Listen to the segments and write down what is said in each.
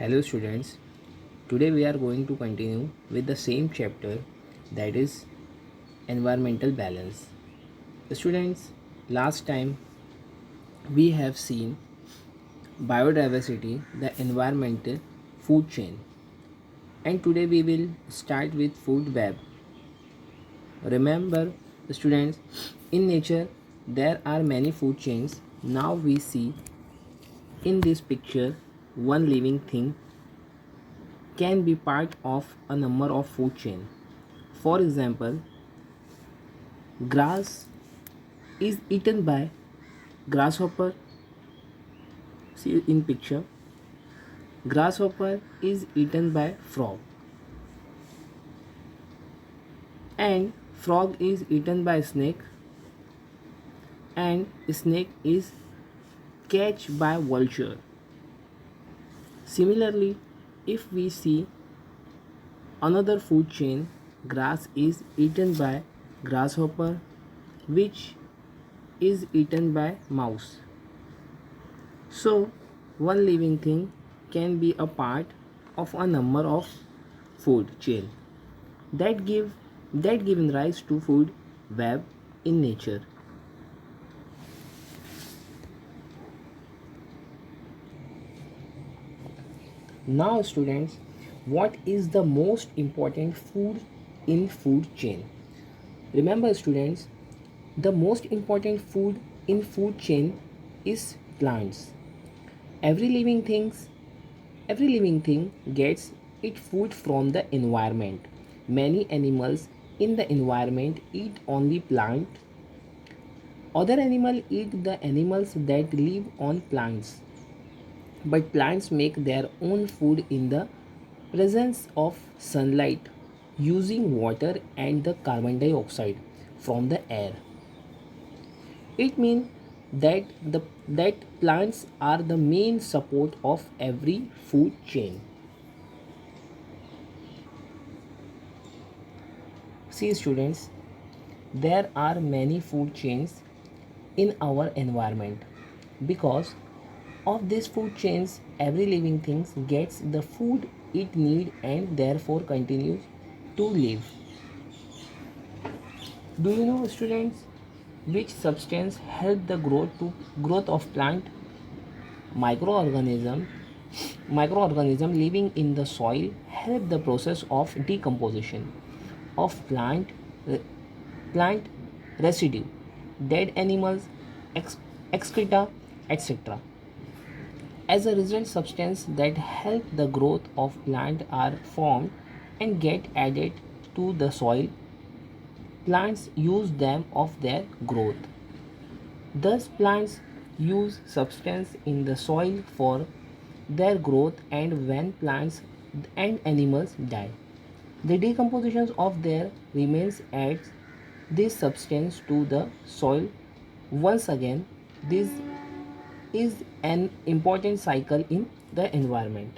Hello students, today we are going to continue with the same chapter, that is environmental balance. Students, last time we have seen biodiversity, the environmental food chain, and today we will start with food web. Remember students, in nature there are many food chains. Now we see in this picture one living thing can be part of a number of food chain. For example, grass is eaten by grasshopper. See in picture, grasshopper is eaten by frog, and frog is eaten by snake, and snake is catch by vulture. Similarly, if we see another food chain, grass is eaten by grasshopper, which is eaten by mouse. So, one living thing can be a part of a number of food chain that given rise to food web in nature. Now students, what is the most important food in food chain? Remember students, the most important food in food chain is plants. Every living things every living thing gets its food from the environment. Many animals in the environment eat only plant. Other animals eat the animals that live on plants. But plants make their own food in the presence of sunlight using water and the carbon dioxide from the air. It means that plants are the main support of every food chain. See students, there are many food chains in our environment. Because of these food chains, every living thing gets the food it needs and therefore continues to live. Do you know students which substance help the growth of plant? Microorganism microorganism living in the soil help the process of decomposition of plant residue, dead animals, excreta, etc. As a result, substances that help the growth of plant are formed and get added to the soil. Plants use them of their growth. Thus, plants use substance in the soil for their growth, and when plants and animals die, the decomposition of their remains adds this substance to the soil. Once again, this is an important cycle in the environment.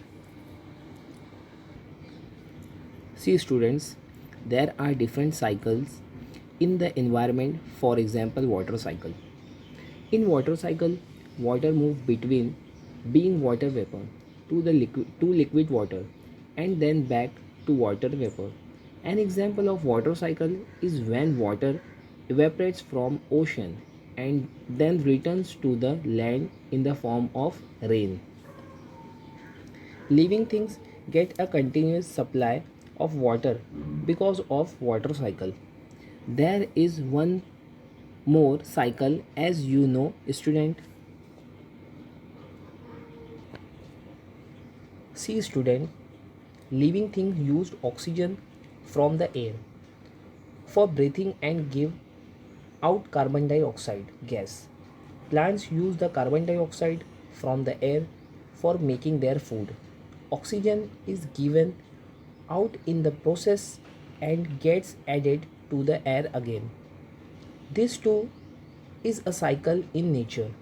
See students, there are different cycles in the environment. For example, water cycle. In water cycle, water move between being water vapor to liquid water and then back to water vapor. An example of water cycle is when water evaporates from ocean and then returns to the land in the form of rain. Living things get a continuous supply of water because of water cycle. There is one more cycle, as you know student. See student, living things use oxygen from the air for breathing and give out carbon dioxide gas. Plants use the carbon dioxide from the air for making their food. Oxygen is given out in the process and gets added to the air again. This too is a cycle in nature.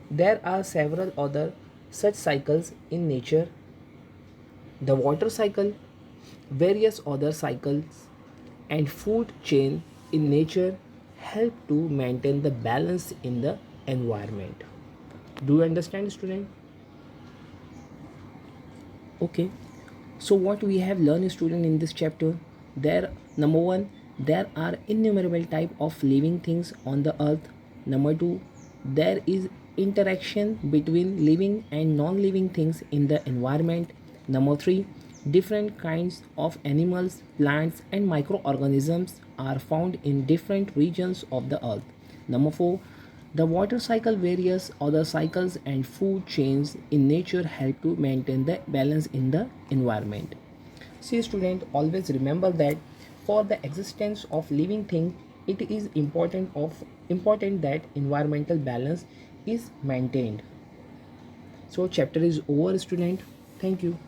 There are several other such cycles in nature: the water cycle, various other cycles, and food chain in nature help to maintain the balance in the environment. Do you understand student? Okay, so what we have learned, student, in this chapter, there, number one, there are innumerable type of living things on the earth. Number two, there is interaction between living and non-living things in the environment. Number three, different kinds of animals, plants and microorganisms are found in different regions of the earth. Number four, the water cycle, various other cycles and food chains in nature help to maintain the balance in the environment. See, student, always remember that for the existence of living thing, it is important that environmental balance is maintained. So chapter is over, student. Thank you.